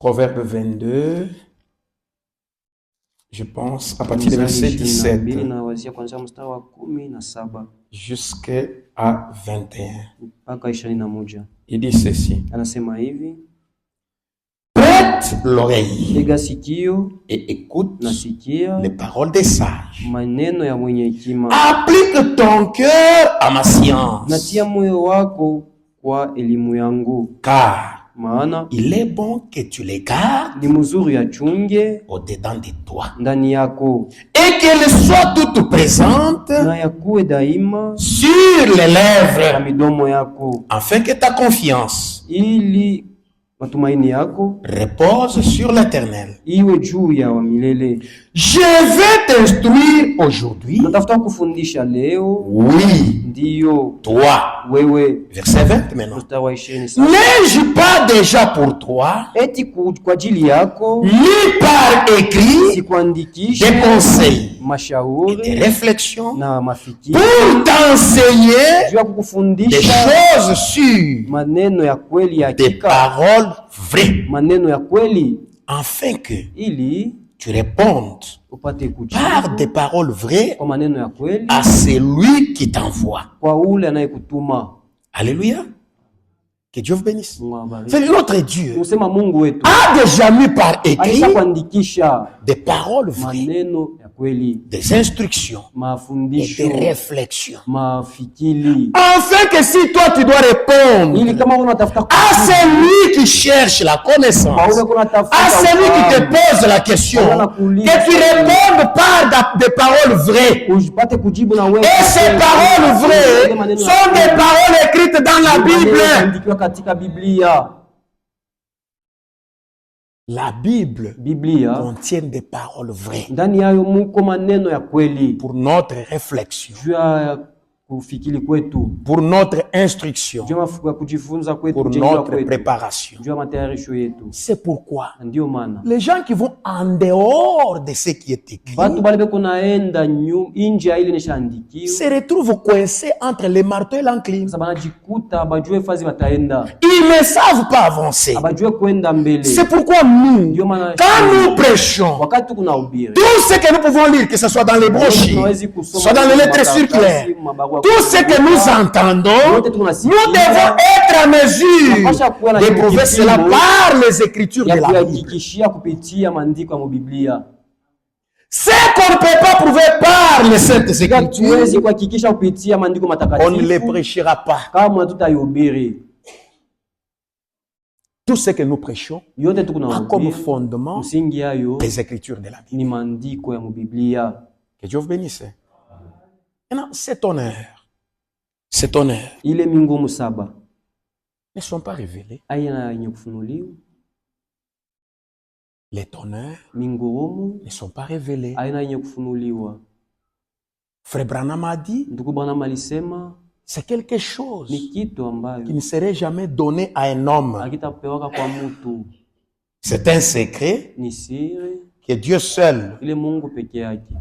Proverbe 22, je pense, à partir du verset 17 jusqu'à 21. Il dit ceci. Prête l'oreille et écoute les paroles des sages. Applique ton cœur à ma science. Car il est bon que tu les gardes au-dedans de toi. Et qu'elles soient toutes présentes sur les lèvres, afin que ta confiance repose sur l'Éternel. Je vais t'instruire aujourd'hui. Oui, toi. Verset 20 maintenant. N'ai-je pas déjà pour toi mis par écrit des conseils et des réflexions pour t'enseigner des choses sûres, des paroles vraies, afin que tu répondes par des paroles vraies à celui qui t'envoie. Alléluia. Que Dieu vous bénisse. C'est notre Dieu a déjà mis par écrit des paroles vraies, des instructions et des réflexions. Afin que si toi tu dois répondre à celui qui cherche la connaissance, à celui qui te pose la question, que tu répondes par des paroles vraies. Et ces paroles vraies sont des paroles écrites dans la Bible. La Bible contient des paroles vraies pour notre réflexion, pour notre instruction, pour notre préparation. C'est pourquoi les gens qui vont en dehors de ce qui est écrit se retrouvent coincés entre les marteaux et l'enclume. Ils ne savent pas avancer. C'est pourquoi nous, quand nous prêchons, tout ce que nous pouvons lire, que ce soit dans les brochures, soit dans les lettres circulaires, tout ce que nous entendons, nous devons être à mesure de prouver cela par les écritures de la Bible. Ce qu'on ne peut pas prouver par les saintes écritures, on ne les prêchera pas. Tout ce que nous prêchons a comme fondement les écritures de la Bible. Que Dieu vous bénisse. Maintenant, cet honneur ne sont pas révélés. Les honneurs ne sont pas révélés. Frère Branham a dit, c'est quelque chose qui ne serait jamais donné à un homme. C'est un secret que Dieu seul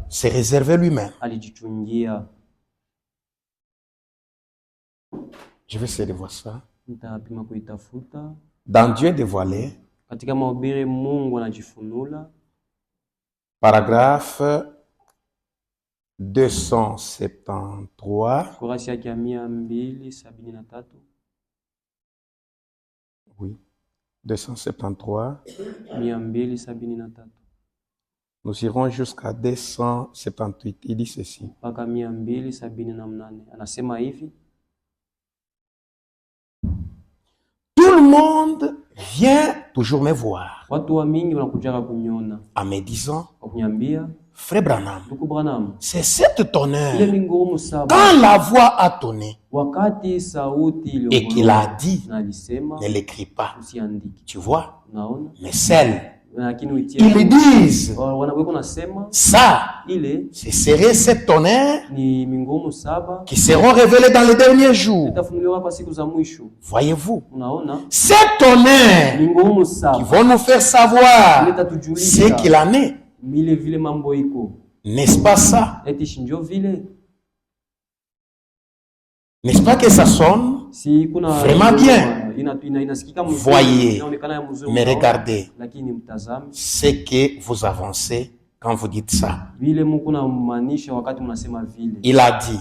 s'est réservé lui-même. Je vais essayer de voir ça. Dans Dieu dévoilé, paragraphe 273. Oui, 273. Nous irons jusqu'à 278. Il dit ceci. Tout le monde vient toujours me voir en me disant, Frère Branham, c'est cet honneur. Quand la voix a tonné et qu'il a dit, ne l'écris pas. Tu vois, mais celle, ils disent, ça, ce serait cet honneur qui seront révélés dans les derniers jours. Voyez-vous, cet honneur qui vont nous faire savoir ce qu'il en est. N'est-ce pas ça? N'est-ce pas que ça sonne vraiment bien? voyez, mais regardez ce que vous avancez quand vous dites ça. Il a dit,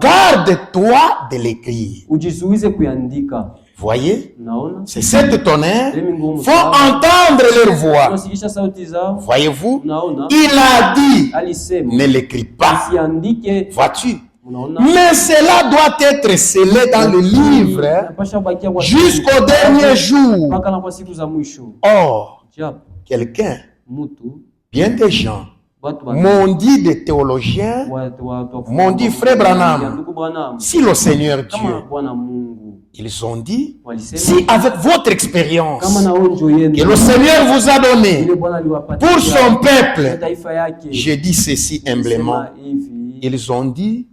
garde-toi de l'écrire. Voyez, c'est cette tonnerre, faut entendre leur voix. Voyez-vous, il a dit, ne l'écris pas. Vois-tu? Mais cela doit être scellé dans le livre jusqu'au dernier jour. Or, quelqu'un, bien des gens, m'ont dit des théologiens, m'ont dit, frère Branham, si le Seigneur Dieu, ils ont dit, si avec votre expérience que le Seigneur vous a donné pour son peuple, je dis ceci humblement, ils ont dit,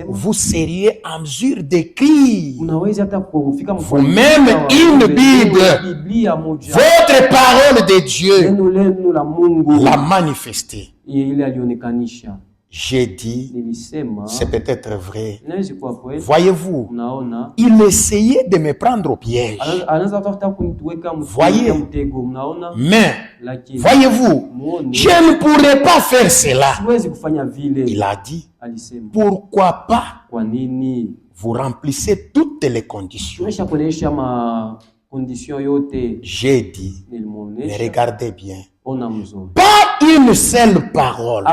vous seriez en mesure d'écrire vous-même une Bible, votre parole de Dieu, la manifester. J'ai dit, c'est peut-être vrai. Voyez-vous, il essayait de me prendre au piège. Voyez, mais, voyez-vous, je ne pourrais pas faire cela. Il a dit, pourquoi pas vous remplissez toutes les conditions. J'ai dit, mais regardez bien. Pas une seule parole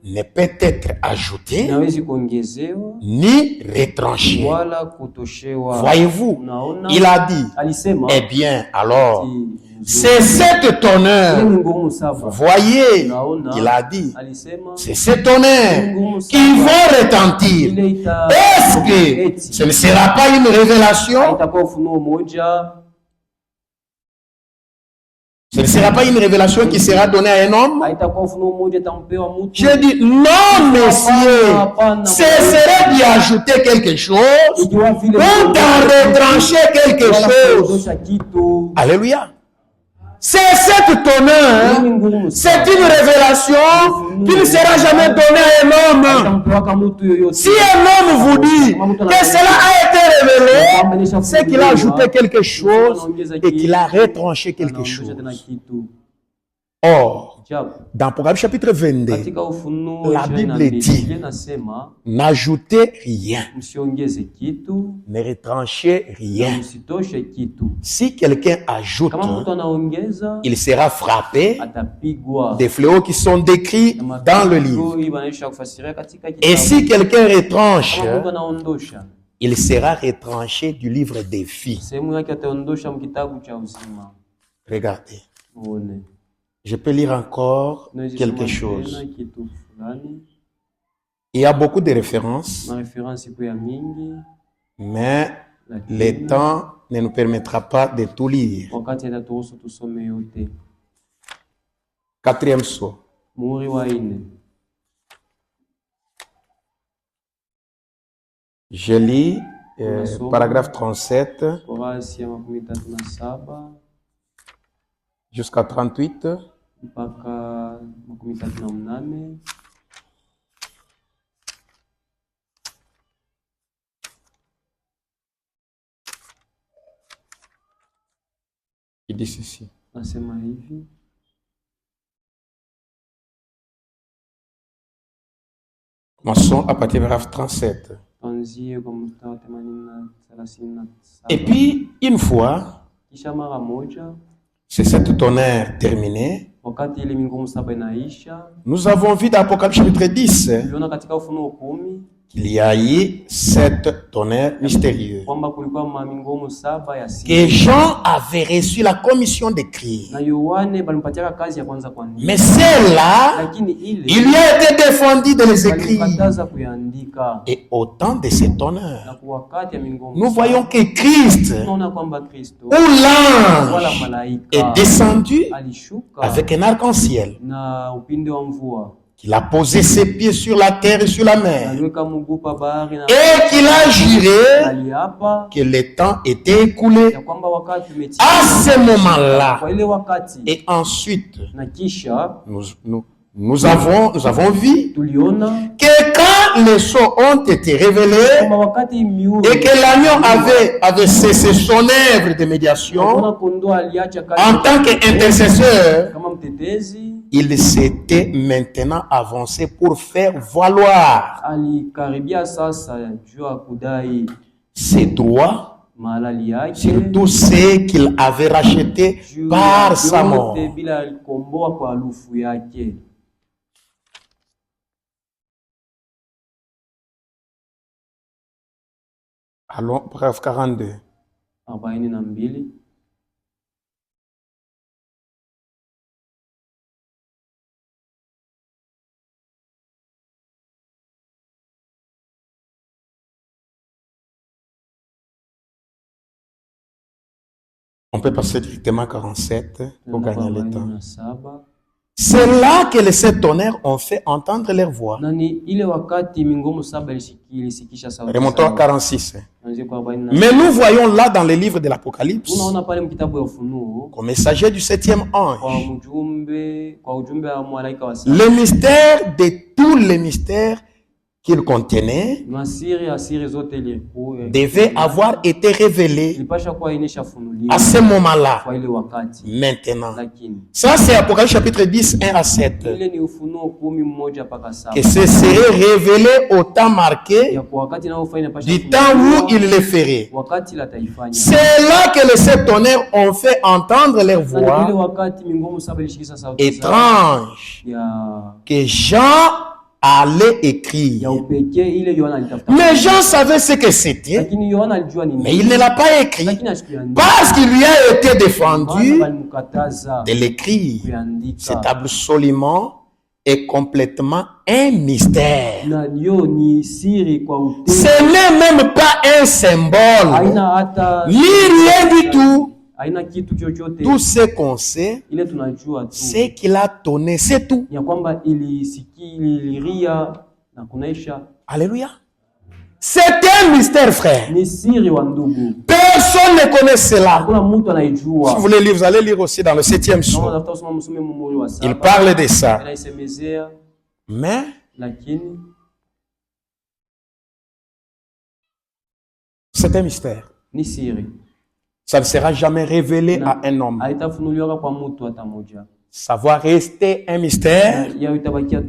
ne peut être ajoutée ni retranchée. Voyez-vous, il a dit, eh bien alors, c'est cette tonnerre, vous voyez, il a dit, c'est cette tonnerre qui vont retentir. Est-ce que ce ne sera pas une révélation? Ce ne sera pas une révélation qui sera donnée à un homme? Je dis, non, messieurs, ce serait d'y ajouter quelque chose ou d'en retrancher quelque chose. Alléluia. C'est cette tonnerre, c'est une révélation qui ne sera jamais donnée à un homme. Si un homme vous dit que cela a été révélé, c'est qu'il a ajouté quelque chose et qu'il a retranché quelque chose. Or, dans Apocalypse chapitre 22, la Bible dit, n'ajoutez rien, ne retranchez rien. Si quelqu'un ajoute, il sera frappé des fléaux qui sont décrits dans le livre. Et si quelqu'un retranche, il sera retranché du livre des vies. Regardez. Je peux lire encore quelque chose. Il y a beaucoup de références, mais le temps ne nous permettra pas de tout lire. Quatrième saut. Je lis paragraphe 37 jusqu'à 38. Il dit ceci. Commençons à partir du paragraphe 37. Et puis, une fois, c'est cette tonnerre terminée, nous avons vu dans Apocalypse chapitre 10 qu'il y a eu cette tonnerre mystérieuse. Que Jean avait reçu la commission d'écrire. Mais celle-là, il lui a été défendu de les écrire. Et au temps de cette tonnerre, nous voyons que Christ, ou l'ange, est descendu avec un arc-en-ciel. Il a posé ses pieds sur la terre et sur la mer. Et qu'il a juré que le temps était écoulé à ce moment-là. Et ensuite, Nous avons vu que quand les sceaux ont été révélés et que l'agneau avait cessé son œuvre de médiation en tant qu'intercesseur, il s'était maintenant avancé pour faire valoir ses droits sur tout ce qu'il avait racheté par sa mort. Allons, bref, 42. On peut passer directement à 47 pour gagner le temps. C'est là que les 7 tonnerres ont fait entendre leur voix. Remontons à 46. Mais nous voyons là dans le livre de l'Apocalypse, comme messager du 7e ange, le mystère de tous les mystères qu'il contenait devait avoir été révélé à ce moment-là. Maintenant. Ça, c'est Apocalypse chapitre 10, 1 à 7. Que ce serait révélé au temps marqué du temps où il le ferait. C'est là que les 7 tonnerres ont fait entendre leur voix étrange que Jean allait écrire. Mais Jean savait ce que c'était, mais il ne l'a pas écrit parce qu'il lui a été défendu de l'écrire. C'est absolument et complètement un mystère. Ce n'est même pas un symbole, ni rien du tout. Tout ce qu'on sait, c'est qu'il a donné, c'est tout. Alléluia. C'est un mystère, frère. Personne ne connaît cela. Si vous voulez lire, vous allez lire aussi dans le 7e psaume. Il parle de ça. Mais c'est un mystère. Ça ne sera jamais révélé à un homme. Ça va rester un mystère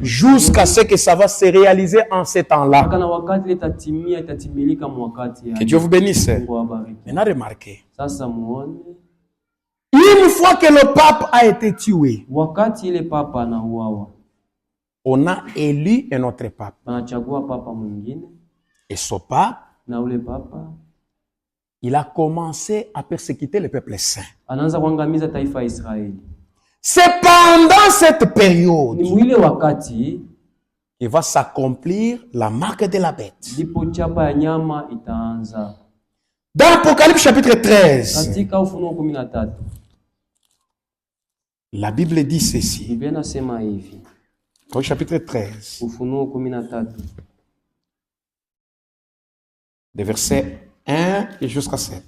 jusqu'à ce que ça va se réaliser en ce temps-là. Que Dieu vous bénisse. Maintenant, remarquez. Une fois que le pape a été tué, on a élu un autre pape. Et ce pape, il a commencé à persécuter le peuple saint. C'est pendant cette période qu'il va s'accomplir la marque de la bête. Dans Apocalypse chapitre 13, la Bible dit ceci. Au chapitre 13, des versets 1 et jusqu'à 7.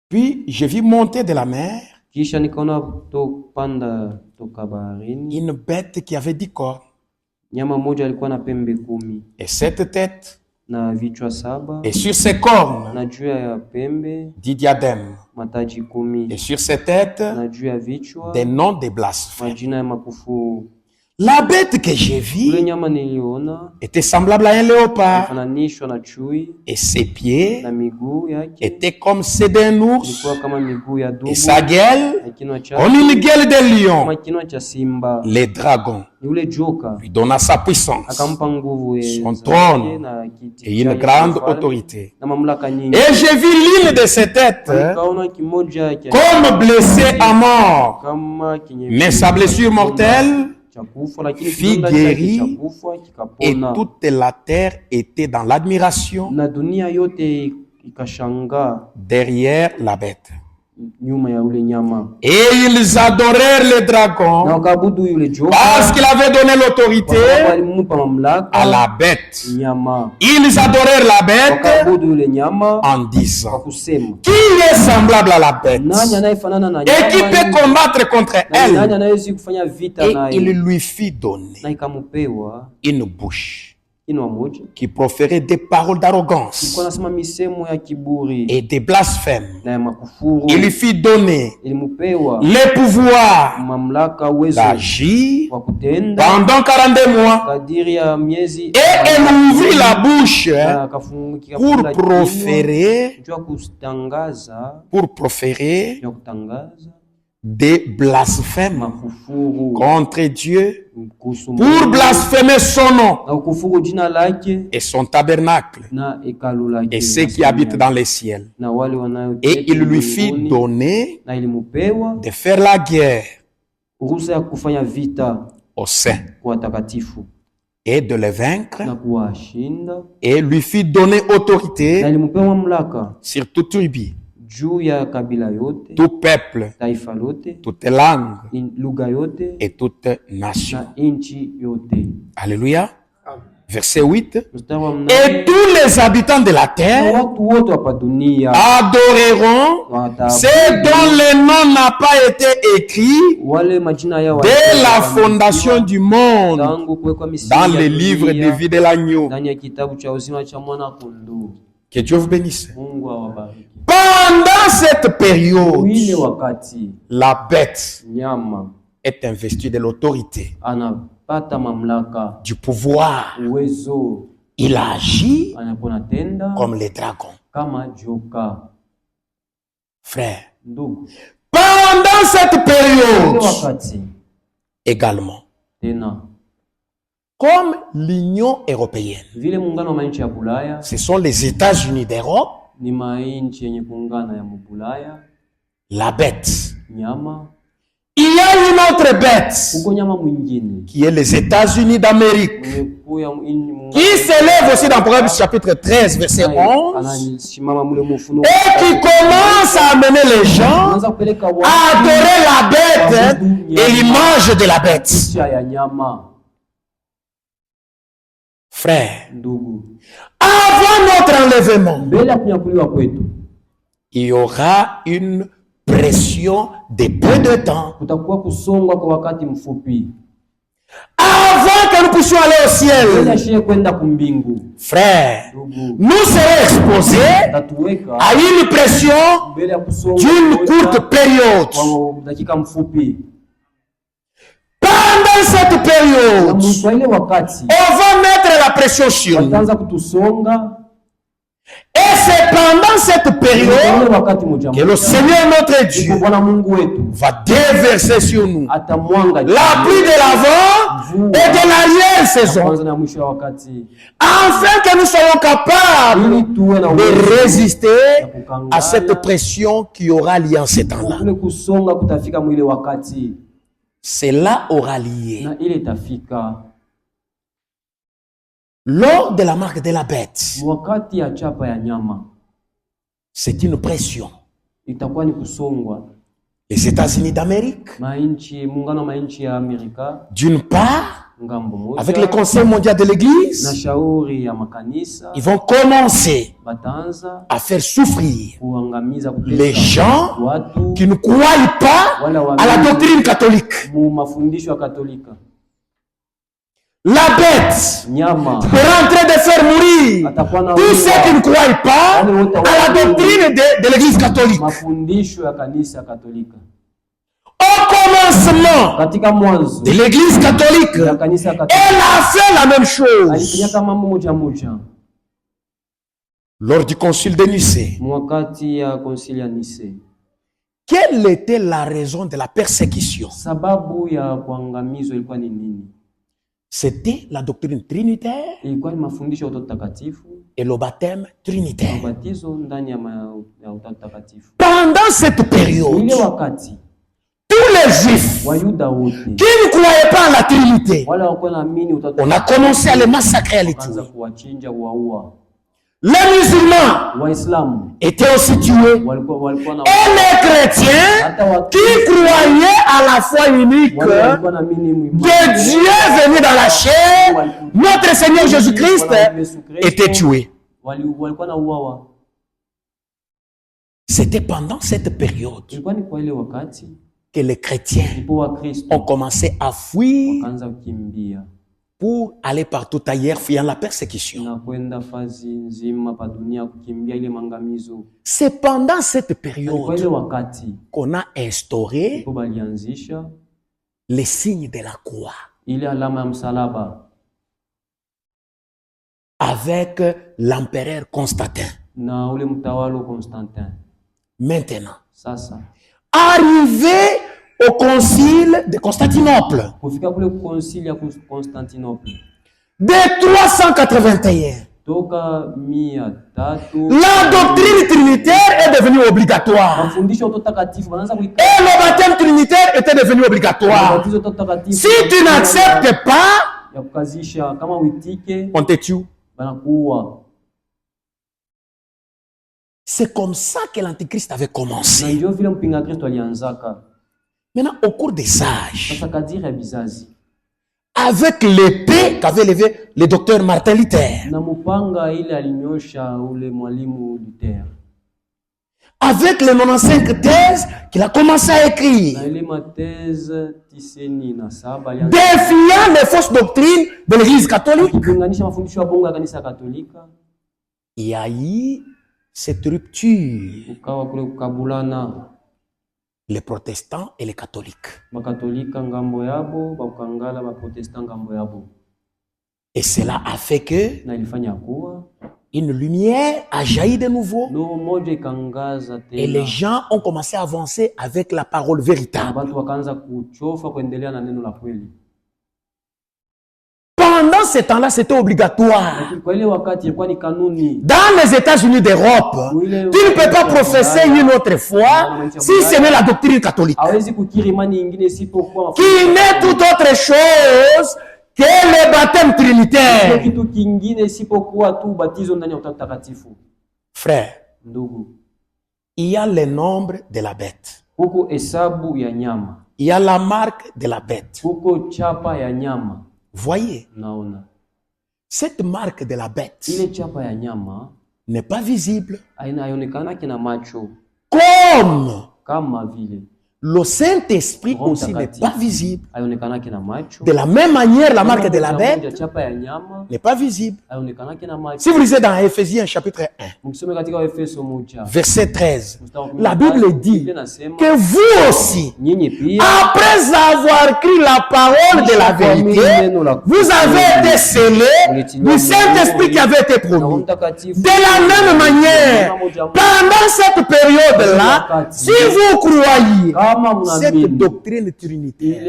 Puis je vis monter de la mer une bête qui avait 10 cornes et 7 têtes, et sur ses cornes 10 diadèmes, et sur ses têtes des noms de blasphèmes. La bête que j'ai vue était semblable à un léopard, et ses pieds étaient comme ceux d'un ours, et sa gueule comme une gueule de lion. Le dragon lui donna sa puissance, son trône et une grande autorité. Et j'ai vu l'une de ses têtes comme blessée à mort, mais sa blessure mortelle fut guérie, et toute la terre était dans l'admiration derrière la bête. Et ils adorèrent le dragon parce qu'il avait donné l'autorité à la bête. Ils adorèrent la bête en disant: qui est semblable à la bête et qui peut combattre contre elle? Et il lui fit donner une bouche qui proférait des paroles d'arrogance et des blasphèmes. Il lui fit donner le pouvoir d'agir pendant 42 mois. Et elle ouvrit la bouche pour proférer des blasphèmes contre Dieu, pour blasphémer son nom et son tabernacle et ceux qui habitent dans les ciels. Et il lui fit donner de faire la guerre aux saints et de les vaincre, et lui fit donner autorité sur toute tribu, tout peuple, toute langue et toute nation. Alléluia. Verset 8. Et tous les habitants de la terre adoreront ceux dont le nom n'a pas été écrit dès la fondation du monde dans le livre de vie de l'agneau. Que Dieu vous bénisse. Pendant cette période, la bête est investie de l'autorité, du pouvoir. Il agit comme les dragons. Frère, pendant cette période également, comme l'Union européenne, ce sont les États-Unis d'Europe, la bête. Il y a une autre bête qui est les États-Unis d'Amérique, qui s'élève aussi dans Proverbes chapitre 13, verset 11, et qui commence à amener les gens à adorer la bête et l'image de la bête. Frère, avant notre enlèvement, il y aura une pression de peu de temps avant que nous puissions aller au ciel. Frère, nous serons exposés à une pression d'une courte période. Pendant cette période, on va mettre la pression sur nous. Et c'est pendant cette période que le Seigneur notre Dieu va déverser sur nous la pluie de l'avant et de l'arrière-saison, afin que nous soyons capables de résister à cette pression qui aura lieu en ces temps-là. Cela aura lié lors de la marque de la bête. C'est une pression. Les États-Unis d'Amérique, d'une part, avec le Conseil mondial de l'Église, ils vont commencer à faire souffrir les gens qui ne croient pas à la doctrine catholique. La bête est en train de faire mourir tous ceux qui ne croient pas à la doctrine de l'Église catholique. Au commencement de l'Église catholique, elle a fait la même chose. Lors du concile de Nicée, quelle était la raison de la persécution? C'était la doctrine trinitaire et le baptême trinitaire. Pendant cette période, tous les Juifs qui ne croyaient pas à la Trinité, on a commencé à les massacrer à l'étoile. Les musulmans étaient aussi tués. Et les chrétiens qui croyaient à la foi unique de Dieu venu dans la chair, notre Seigneur Jésus-Christ, étaient tués. C'était pendant cette période que les chrétiens ont commencé à fuir pour aller partout ailleurs, fuyant la persécution. C'est pendant cette période qu'on a instauré les signes de la croix avec l'empereur Constantin. Maintenant, arrivé au concile de Constantinople de 381, la doctrine trinitaire est devenue obligatoire. Et le baptême trinitaire était devenu obligatoire. Si tu n'acceptes pas, on te tue. C'est comme ça que l'Antichrist avait commencé. Maintenant, au cours des âges, avec l'épée qu'avait levé le docteur Martin Luther, avec les 95 thèses qu'il a commencé à écrire, défiant les fausses doctrines de l'Église catholique, il y a eu cette rupture. Les protestants et les catholiques. Et cela a fait que une lumière a jailli de nouveau et les gens ont commencé à avancer avec la parole véritable. Pendant ce temps-là, c'était obligatoire. Dans les États-Unis d'Europe, tu ne peux pas professer une autre foi si ce n'est la doctrine catholique, qui n'est toute autre chose que le baptême trinitaire. Frère, il y a le nombre de la bête. Il y a la marque de la bête. Voyez, cette marque de la bête n'est pas visible. Comme le Saint-Esprit aussi n'est pas visible. De la même manière, la marque de la bête n'est pas visible. Si vous lisez dans Éphésiens chapitre 1, verset 13, la Bible dit que vous aussi, après avoir cru la parole de la vérité, vous avez été scellés du Saint-Esprit qui avait été promis. De la même manière, pendant cette période-là, si vous croyez cette doctrine trinitaire,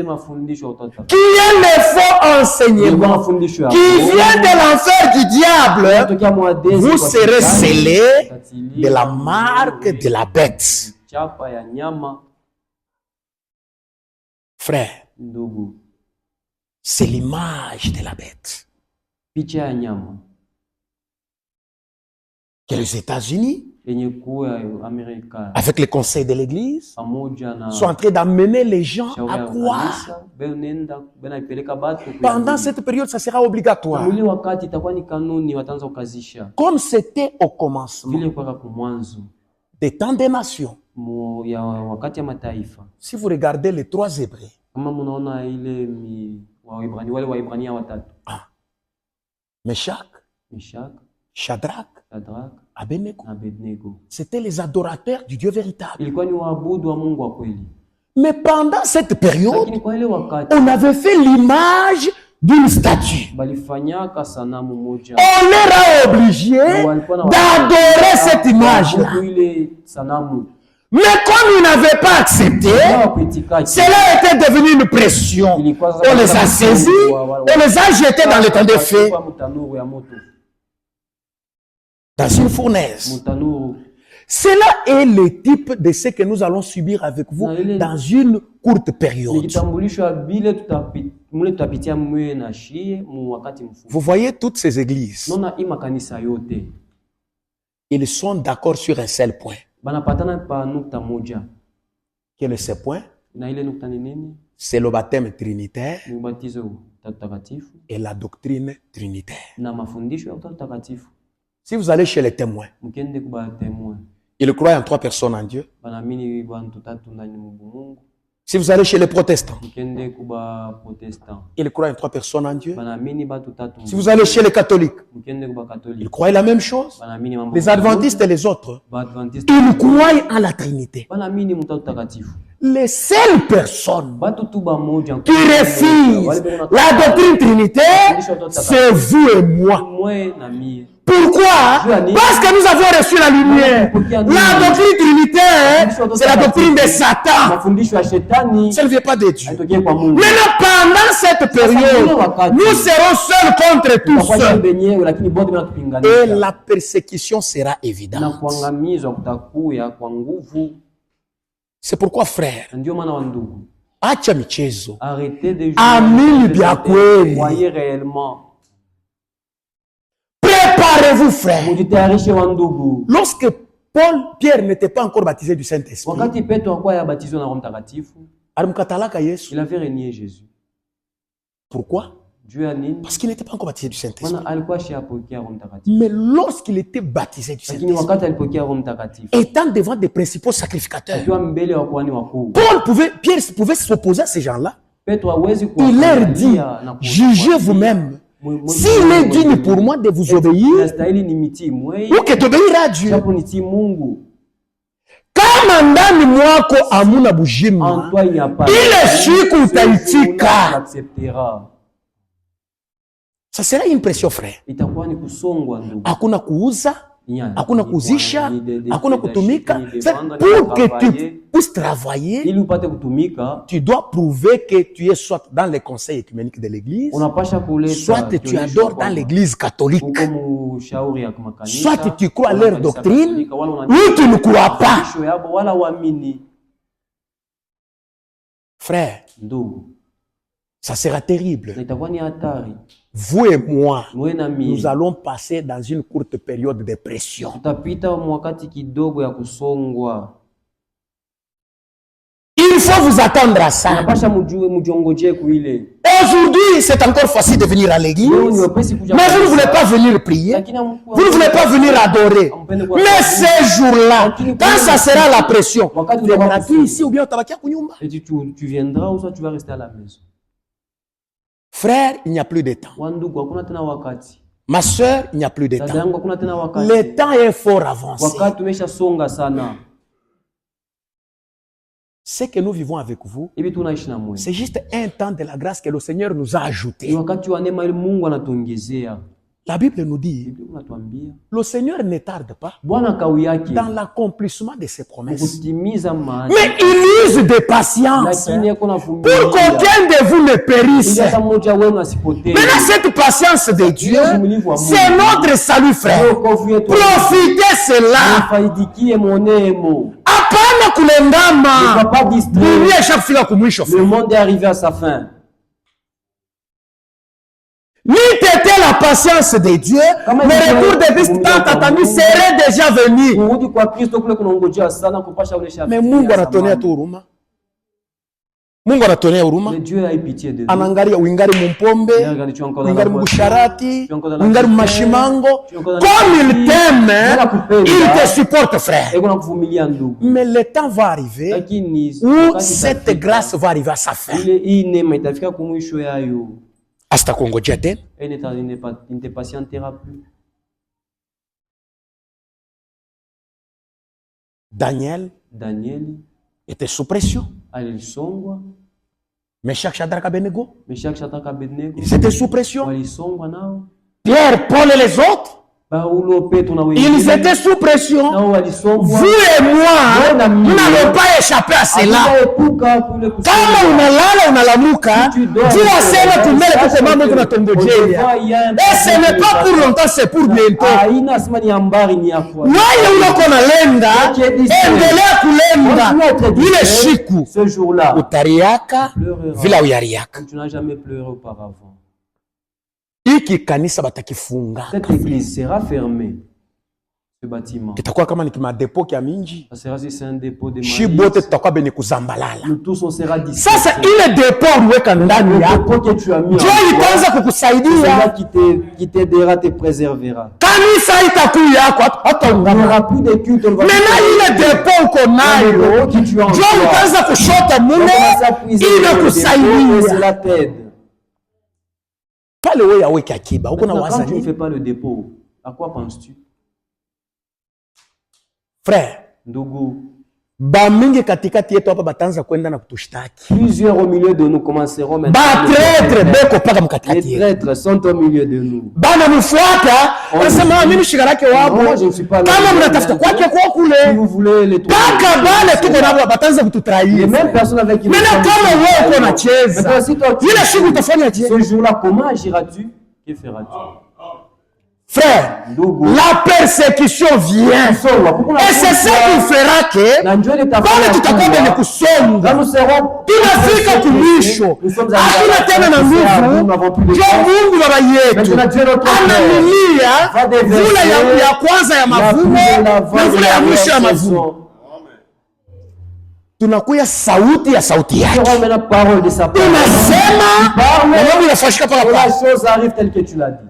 qui est le faux enseignement, qui vient de l'enfer du diable, vous serez scellés de la marque de la bête. Frère, c'est l'image de la bête que les États-Unis, avec le conseil de l'Église, sont en train d'amener les gens à croire. Pendant cette période, ça sera obligatoire. Comme c'était au commencement des temps des nations. Si vous regardez les trois Hébreux, Meshach, Shadrach, Abednego. C'était les adorateurs du Dieu véritable. Mais pendant cette période, on avait fait l'image d'une statue. On leur a obligé d'adorer cette image-là. Mais comme ils n'avaient pas accepté, cela était devenu une pression. On les a saisis, on les a jetés dans le temps de feu, dans une fournaise. Cela est le type de ce que nous allons subir avec vous dans une courte période. Vous voyez toutes ces églises. Ils sont d'accord sur un seul point. Quel est ce point? C'est le baptême trinitaire et la doctrine trinitaire. Si vous allez chez les témoins, ils croient en 3 personnes en Dieu. Si vous allez chez les protestants, ils croient en 3 personnes en Dieu. Si vous allez chez les catholiques, ils croient la même chose. Les adventistes et les autres, ils croient en la Trinité. Les seules personnes qui refusent la doctrine trinitaire, c'est vous et moi. Pourquoi? Parce que nous avons reçu la lumière. La doctrine trinitaire, c'est la doctrine de Satan. Ça ne vient pas de Dieu. Maintenant, pendant cette période, nous serons seuls contre tous. Et la persécution sera évidente. C'est pourquoi, frère, acha michezo, amini bya kweli. Préparez-vous, frère. Lorsque Pierre n'était pas encore baptisé du Saint-Esprit, il avait renié Jésus. Pourquoi? Parce qu'il n'était pas encore baptisé du Saint-Esprit. Mais lorsqu'il était baptisé du Saint-Esprit, étant devant des principaux sacrificateurs, Pierre pouvait s'opposer à ces gens-là. Il leur dit, jugez vous-même. S'il est digne pour moi de vous obéir, ou que t'obéira à Dieu. Kama ndani mwako amuna bujima, ile siku utaitika. Ça sera une pression, frère. Hakuna kuuza, hakuna kuzisha, hakuna kutumika. Pour que tu puisses travailler, tu dois prouver que tu es soit dans les conseils écuméniques de l'église, soit tu adores dans l'église catholique, soit tu crois à leur doctrine, ou tu ne crois pas. Frère, ça sera terrible. Vous et moi, nous allons passer dans une courte période de pression. Il faut vous attendre à ça. Aujourd'hui, c'est encore facile de venir à l'église, mais vous ne voulez pas venir prier, vous ne voulez pas venir adorer. Mais ces jours-là, quand ça sera la pression, tu viendras-tu ici ou bien tu viendras ou soit tu vas rester à la maison. Frère, il n'y a plus de temps. Ma soeur, il n'y a plus de temps. Le temps est fort avancé. Ce que nous vivons avec vous, c'est juste un temps de la grâce que le Seigneur nous a ajouté. La Bible nous dit, le Seigneur ne tarde pas dans l'accomplissement de ses promesses. Mais il use de patience pour qu'aucun de vous ne périsse. Maintenant, cette patience de Dieu, c'est notre salut, frère. Profitez cela. Le monde est arrivé à sa fin. Ni t'étais la patience de Dieu, mais le retour de Christ tant attendu serait déjà venu. Mais Mungu anatonea tu huruma. Mungu anatonea huruma. Anangalia uingari mumpombe, uingari mubusharati, uingari mumashimango. Comme il t'aime, il te supporte, frère. Mais le temps va arriver où cette grâce va arriver à sa fin. Hasta kungojea tena. Il ne patientera plus. Daniel était sous pression. Meshach, Shadrach, Abednego, ils étaient sous pression. Pierre, Paul et les autres, ils étaient sous pression. Vous et moi, nous n'allons pas échapper à cela. Kama unalala unalamuka, jua sema tumele kwa mambo tunatongojea. Et ce n'est pas pour longtemps, c'est pour bientôt. Wewe unako nalenda, endelea kulenda. Ile siku utariaka vila uyariaka. Tu n'as jamais pleuré auparavant. Iki kanisa batakifunga. Cette église sera fermée. Ce bâtiment. Kitakuwa kama ni kima depot kia mingi. Ça sera si c'est un dépôt de Shi bote tutakuwa bene kuzambalala. Nous tous on sera d'ici. Sasa ile depot uweka ndani yako. Que tu as mis. Ndio itaanza kukusaidia. Qui t'aidera, te préservera. Kanisa itakuwa yako hata ungana. Il n'y aura plus de culte. Mena ile depot uko nayo. Ndio utaanza kushota mune ile kusaidia. C'est la tête. Pale wewe aweke akiba. Uko na waza nini? Tu ne fais pas le dépôt. À quoi penses-tu? Frère, ndugu, bamingi katikati yetu hapa batanza kwenda na kutushtaki. Plusieurs au milieu de nous commenceront maintenant. Batraître beko paka mkatikati. Les traîtres sont au milieu de nous. Bana mfuata, anasema mimi shigarake wabo. Kama mnatafuta kwake kwa kule. Si vous voulez les trouver. Paka bale tuko nabo batanza kututrahir. Les mêmes personnes avec qui nous sommes. Kama wewe uko na cheza. Ile siku utafanya je? Ce jour-là comment agiras-tu? Que feras-tu? Frère, la persécution vient. Et c'est ça qui fera que pale tutakuwa benye kusonga. Tunafika kumisho. Hatuna tena na nguvu. Ndio Mungu baba yetu anamilia vula ya kwanza ya mavuno na vula ya mwisho ya mavuno. Tunakuya sauti ya sauti yake. Tunasema mambo yanafanyika pale. La chose arrive telle que tu l'as dit.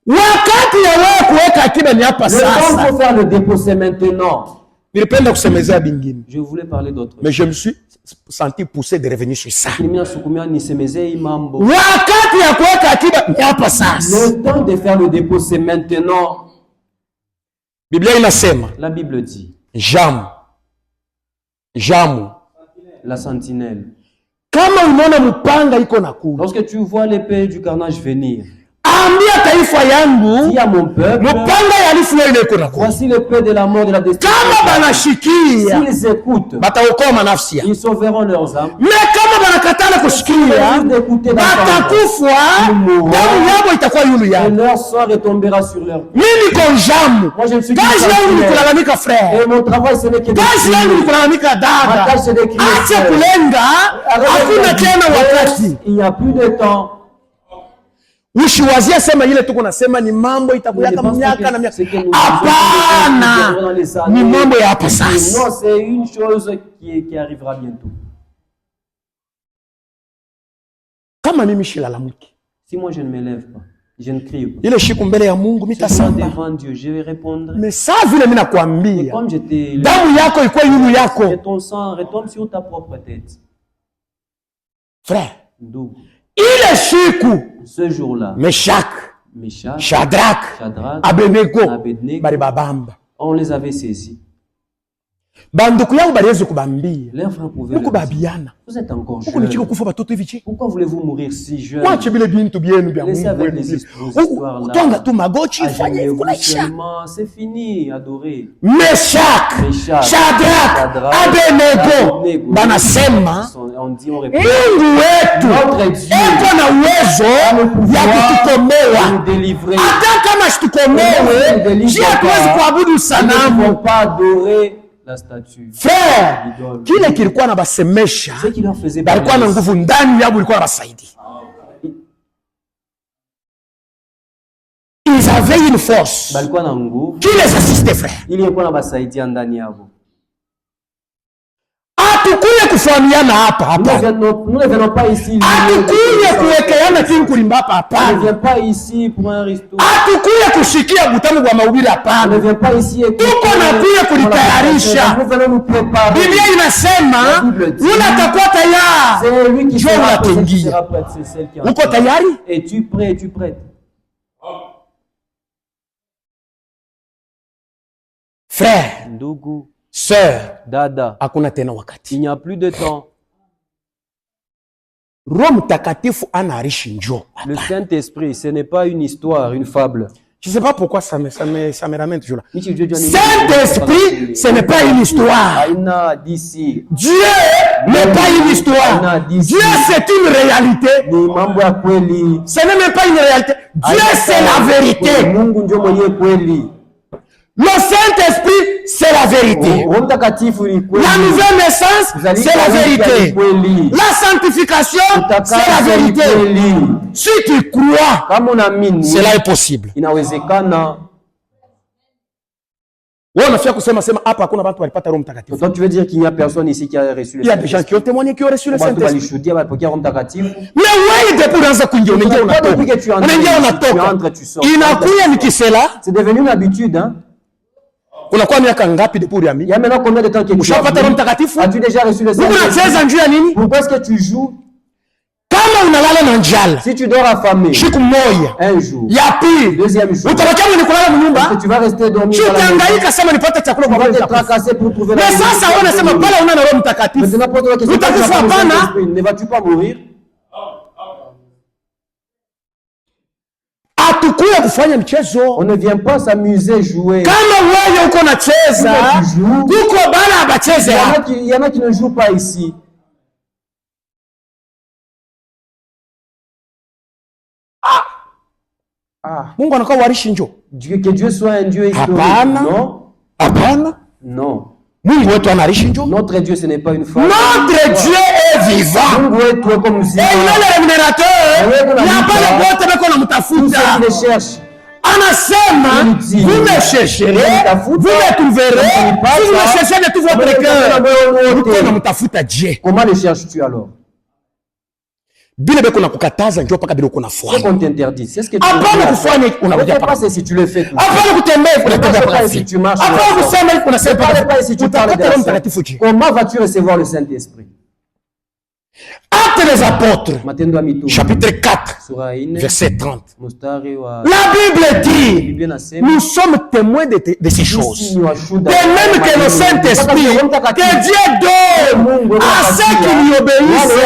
Wakati ya wewe kuweka akiba ni hapa sasa. Le temps pour faire le dépôt c'est maintenant. Nilipenda kusemezea bingine. Je voulais parler d'autre. Mais je me suis senti poussé de revenir sur ça. Wakati ya kuweka akiba ni hapa sasa. Le temps de faire le dépôt c'est maintenant. Biblia inasema. La Bible dit. Jamu. La sentinelle. Kama unaona mpanga iko na kuja. Lorsque tu vois l'épée du carnage venir. Ambia taifa yangu, dis à mon peuple, mpanga yalifu ile iko na kuja. Voici l'épée de la mort de la destruction. Kama banashikia, s'ils écoutent, bataokoa nafsi yao. Ils sauveront leurs âmes. Mais kama banakatala kusikia, batakufa, damu yao itakuwa yulu yao. Et leur sang retombera sur leur cœur. Mimi niko jamu. Moi je me suis dit, kazi yangu ni kulalamika frère. Et mon travail ce n'est que de kazi yangu ni kulalamika dada. Acha kulenga, hakuna tena wakati. Il n'y a plus de temps. Ushiwazia sema ile tuko nasema ni mambo itakuja kama miaka na miaka. Hapana. Ni mambo ya hapa sasa. Non, c'est une chose qui arrivera bientôt. Kama mimi shilalamiki. Si moi je ne me lève pas, je ne crie pas. Ile shiku mbele ya Mungu mitasamba. Devant Dieu, je vais répondre. Mais ça vile mimi nakwambia. Comme je t'ai damu yako iko yulu yako. Et ton sang retombe sur ta propre tête. Frère, ndugu, ile shiku ce jour-là, Meshach, Shadrach, Abednego, bali babamba. On les avait saisis. Banduku yangu baliweza kubambia. Leurs frères pouvaient. Vous êtes encore jeune. Pourquoi voulez-vous mourir si jeune? Laissez avec les histoires-là. C'est fini, adoré. Meshach, Shadrach, Abednego, banasema on répond. Notre Dieu eko na uwezo ya kutukomoa. Hata kama shitukomowe, je hatuwezi kuabudu sanamu. Pas adorer la statue. Frère, kile kilikuwa na basemesha, balikuwa na nguvu ndani yao, ilikuwa basaidia. Ils avaient une force. Balikuwa na nguvu. Qui les assistait, frère? Ilikuwa na basaidia ndani yao. Hatukuye kufahamiana hapa hapa. Nous ne venons pas ici. Hatukuye kuwekeana kinkulimba hapa hapa. On ne vient pas ici pour un resto. Hatukuye kushikia butamu kwa mahubiri hapa. On ne vient pas ici écouter. Tuko na kuye kulitayarisha. Nous venons nous préparer. Biblia inasema, unatakuwa tayari. C'est lui qui sera prêt, c'est celle qui uko tayari? Es-tu prêt? Es-tu prête? Frère, ndugu, sœur, dada, hakuna tena wakati. Il n'y a plus de temps. Roho Mtakatifu anaishi njoo. Le Saint-Esprit, ce n'est pas une histoire, une fable. Je ne sais pas pourquoi ça me ramène toujours là. Saint-Esprit, ce n'est pas une histoire. Dieu n'est pas une histoire. Dieu, c'est une réalité. Ce n'est même pas une réalité. Dieu, c'est la vérité. Le Saint-Esprit, c'est la vérité. La nouvelle naissance, c'est la vérité. La sanctification, c'est la vérité. Si tu crois, cela est possible. Toi, tu veux dire qu'il n'y a personne ici qui a reçu le Saint-Esprit? Il y a des gens qui ont témoigné qui ont reçu le Saint-Esprit. C'est devenu une habitude, hein? Il y a maintenant combien de temps que tu as-tu déjà reçu le Saint-Esprit? Pourquoi est-ce que tu joues? Si tu dors affamé, un jour, deuxième jour, est-ce que tu vas rester dormir dans la maison? Tu vas te tracasser pour trouver la maison. Ne vas-tu pas mourir? On ne vient pas s'amuser, jouer. Il y en a qui ne jouent pas ici. Que Dieu soit un Dieu historique. Non. Non. Notre Dieu, ce n'est pas une femme. Notre Dieu est vivant. Et il est le rémunérateur. Il n'y a pas de boîte Tous ceux qui le cherchent. Anasema, vous me chercherez, vous me trouverez, si vous me cherchez de tout votre cœur. Comment le cherches-tu alors? Ce qu'on t'interdit, c'est ce que tu ne pas si tu le fais tout. Pas si tu marches. Pas si tu parles de comment vas-tu recevoir le Saint-Esprit? Actes des apôtres, chapitre 4, verset 30. La Bible dit, nous sommes témoins de ces choses. De même que le Saint-Esprit, que Dieu donne à ceux qui lui obéissent.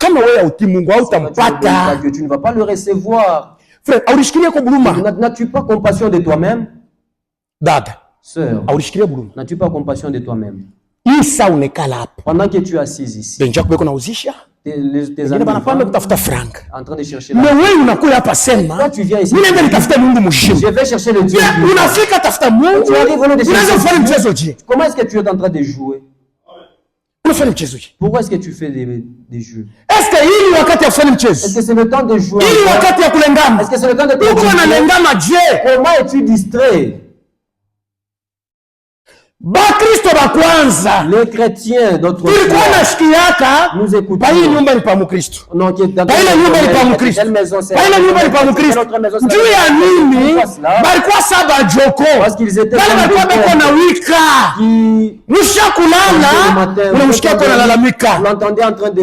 Tu ne vas pas le recevoir. Frère, n'as-tu pas compassion de toi-même? Sœur, n'as-tu pas compassion de toi-même? Pendant que tu es assise ici, tes amis en train de chercher la toi, tu viens ici, je vais chercher le Dieu. Tu arrives au lieu de chercher. Comment est-ce que tu es en train de jouer? Pourquoi est-ce que tu fais des jeux? Est-ce que c'est le temps de jouer? Est-ce que c'est le temps de te comment es-tu distrait? Les chrétiens d'autrefois nous écoutons. Non, qui est dans quelle maison c'est? Parce qu'ils étaient on l'entendait en train de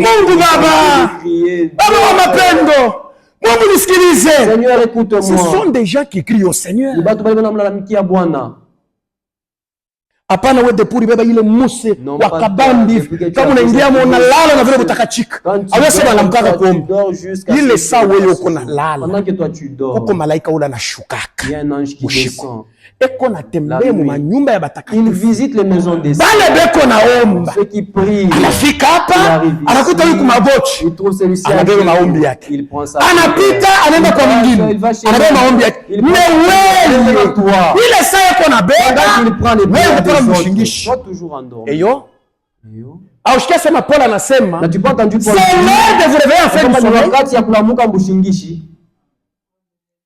crier. Seigneur, écoute-moi. Ce sont des gens qui crient au Seigneur. Hapana wewe depuri beba ile muse wakabambi kama unaingia mona lala na vile utakachika awese malamkaka kuomba ile saa wewe uko na lala uko malaika ula na shukaka ushiko eko na tembea mu manyumba ya batakatifu. Il visite les maisons des saints. Bale beko naomba ceux qui prient. Anafika hapa anakuta yuko mabochi anabeba maombi yake anapita anaenda kwa mwingine anabeba maombi yake wewe ile saa yako na beba wewe mshingishi eyo ausikia sema Paul anasema na tu pas entendu Paul c'est vous réveiller en fait ni wakati ya kulamuka mbushingishi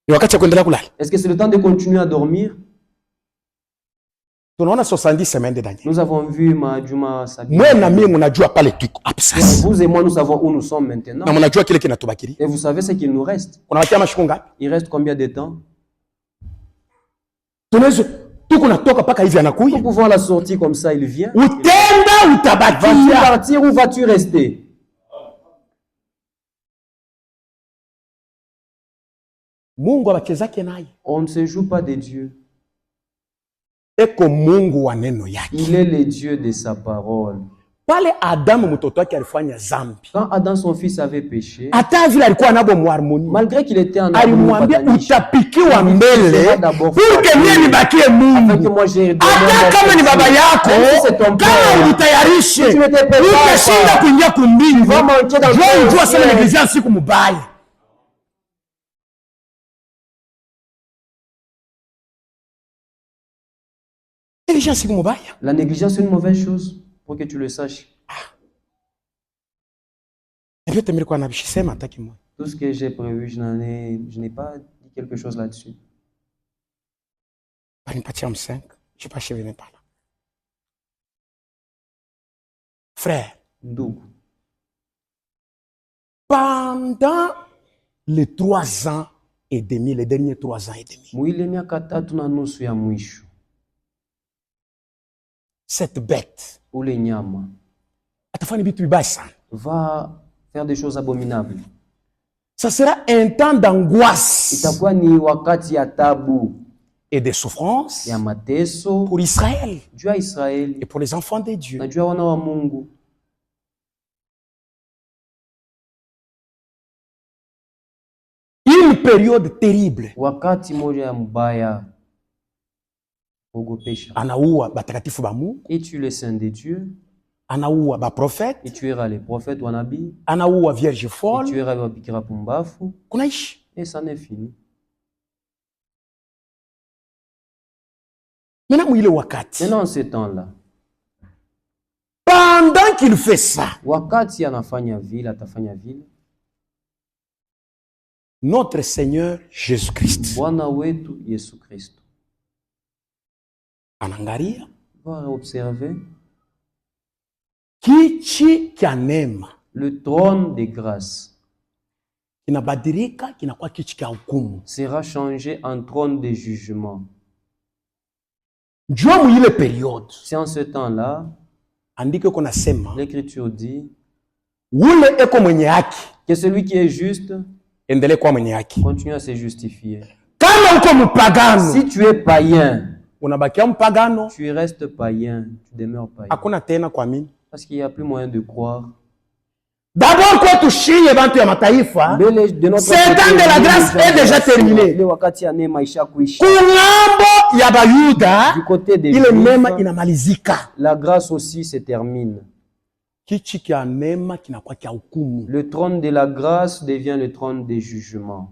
ni wakati ya kuendelea kulala. Est-ce que c'est le temps de continuer à dormir? Tunaona 70 semaines de Daniel. Nous avons vu Majuma Sabine. Moi na mimi mnajua pale tuko absence. Vous et moi nous savons où nous sommes maintenant. Na mnajua kile kinatubakiri. Et vous savez ce qu'il nous reste. Unawakia mashuku ngapi? Il reste combien de temps? Tunaweza tuko natoka paka hivi anakuja. Pour pouvoir la sortir comme ça il vient. Utenda utabakia. Vas-tu partir ou vas-tu rester? Mungu abachezake naye. On ne se joue pas de Dieu. Eko Mungu wa neno yake. Il est le Dieu de sa parole. Pale Adamu mtoto wake alifanya dhambi. Quand Adam son fils avait péché, hata vile alikuwa anabo muharmoni. Malgré qu'il était en alimwambia utapikiwa mbele pour mimi nibakie Mungu. Hata kama ni baba yako, kama utayarishe, utashinda kuingia kumbingu. Njoo sana negligence siku mbaya. La négligence est une mauvaise chose, pour que tu le saches. Tout ce que j'ai prévu, je n'ai pas dit quelque chose là-dessus. Panipatia 5. Je sais pas si je venais par là. Frère. Ndugu. Pendant les 3 ans et demi, les derniers 3 ans et demi. Mwile miaka 3 na nusu ya mwisho. Cette bête. Ule nyama. Atafanya vitu vibaya sana. Va faire des choses abominables. Ça sera un temps d'angoisse. Itakuwa ni wakati ya tabu. Et de souffrance. Ya mateso. Pour Israël. Juu ya Israeli. Et pour les enfants de Dieu. Na juu ya wana wa Mungu. Une période terrible. Wakati moja ya mbaya. Ogopesha. Anaua batakatifu ba Mungu. Et tu les saints de Dieu. Anaua ba prophète. Et tuera les prophètes wanabii. Anaua vierge folle. Et tuera ba bikira pumbafu. Kunaishi. Et ça n'est fini. Maintenant, en ce temps-là, pendant qu'il fait ça, wakati anafanya vile, atafanya vile, notre Seigneur Jésus-Christ, Bwana wetu Yesu Kristo, anangalia, va observer kiti cha neema, le trône de grâce, kinabadilika kinakuwa kiti cha hukumu, sera changé en trône de jugement. C'est en ce temps-là, l'Écriture dit que celui qui est juste continue à se justifier. Si tu es païen, tu restes païen, tu demeures païen. Parce qu'il n'y a plus moyen de croire. D'abord, quand tu chies avant tu es mataifa, 7 ans de la grâce est déjà terminé. Kungambo ya bayuda, ile neema inamalizika. La grâce aussi se termine. Kiti cha neema kinakuwa cha hukumu. Le trône de la grâce devient le trône des jugements.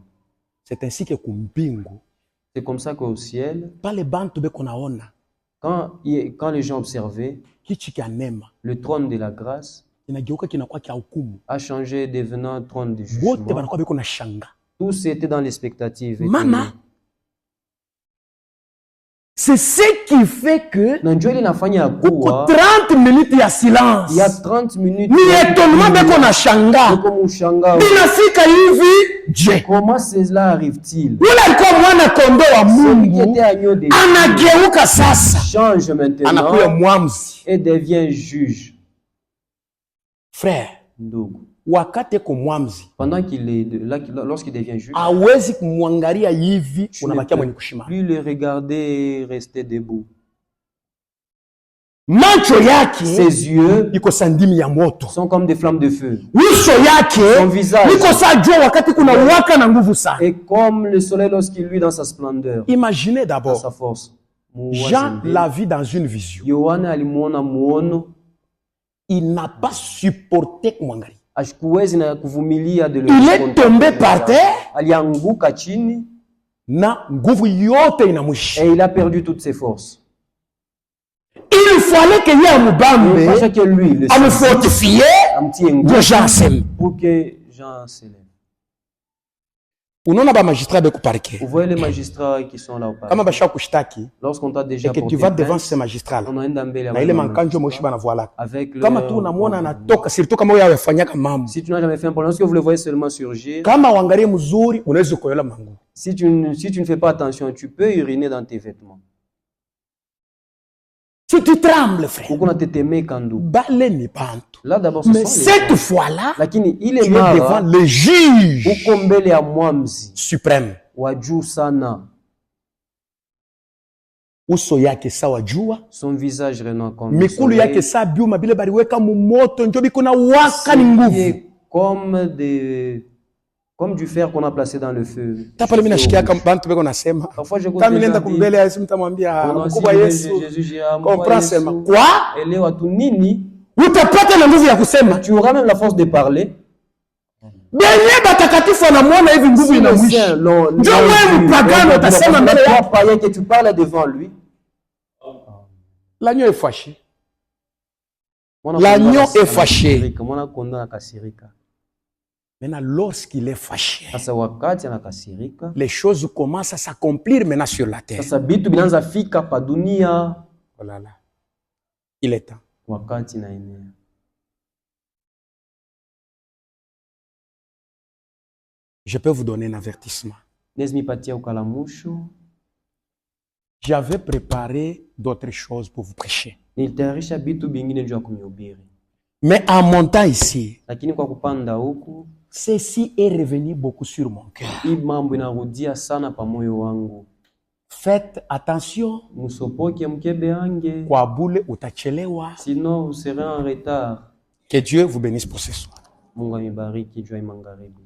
C'est ainsi que kumbingu. C'est comme ça qu'au ciel, pale bantu beko naona, quand les gens observaient, kiti cha neema, le trône de la grâce a changé devenant trône de jugement. Tous étaient dans l'expectative. Mama, c'est ce qui fait que 30 minutes il y a silence. Il y a 30 minutes. Ni étonnement beko na shanga. Binafika hivi, je. Comment cela arrive-t-il? Ule alikuwa mwana kondoo wa Mungu. Anageuka sasa. Change maintenant. Anakuwa muamuzi. Et devient juge. Frère, wakati kumwamzi, lorsqu'il devient juge, hawezi kumwangalia hivi, unabakia mwenye kushimama. Plus le regarder, rester debout. Macho yake, ses yeux, iko sandimi ya moto, sont comme des flammes de feu. Uso yake, son visage, iko sajua wakati kuna waka na nguvu sana. Et comme le soleil lorsqu'il luit dans sa splendeur. Imaginez d'abord, sa force. Jean l'a vu dans une vision. Yohane alimuona muono. Il n'a pas supporté kumwangalia. Il est tombé par terre. Alianguka chini. Na nguvu yote inamwisha. Et il a perdu toutes ses forces. Il fallait que lui amubambe, amufortifie, que Jean s'aime. Pour que Jean s'élève. Unaona ba magistrat beku parquet. Vous voyez les magistrats qui sont là au parquet. Kama basha kushtaki, lorsqu'on t'a déjà porté, et que tu vas devant ces magistrats là, na ile mankanjo moshi bana voila. Kama tu unamwona anatoka, surtout kama wewe yafanyaka mambo. Si tu n'as jamais fait un problème, est-ce que vous le voyez seulement surgir? Kama uangalie mzuri, unaweza kuyola mangu. Si tu ne fais pas attention, tu peux uriner dans tes vêtements. Si tu trembles, frère. Là d'abord, mais cette fois-là, il est devant le juge suprême. Uso yake sawa jua, son visage renaît comme mikulu yake sa biuma bile baliweka mu moto njo biko na waka ni nguvu, comme du fer qu'on a placé dans le feu. Parfois je vois des gens dire, tu auras même la force de parler. Que tu parles devant lui. L'agneau est fâché. L'agneau est fâché. Maintenant, lorsqu'il est fâché, sasa wakati anakasirika, les choses commencent à s'accomplir maintenant sur la terre. Sasa vitu vinaanza fika pa dunia. Oh là là. Il est temps. Wakati naenea. Je peux vous donner un avertissement. Nezmipatia ukalamusho. J'avais préparé d'autres choses pour vous prêcher. Nilitayarisha vitu vingine juu ya kunihubiri. Mais en montant ici, lakini kwa kupanda huku, ceci est revenu beaucoup sur mon cœur. Hii mambo inarudia sana pa moyo wangu. Faites attention. Musopoke mkebe ange. Kwa bule utachelewa. Sinon vous serez en retard. Que Dieu vous bénisse pour ce soir. Mungu amibariki juu ya magharibi.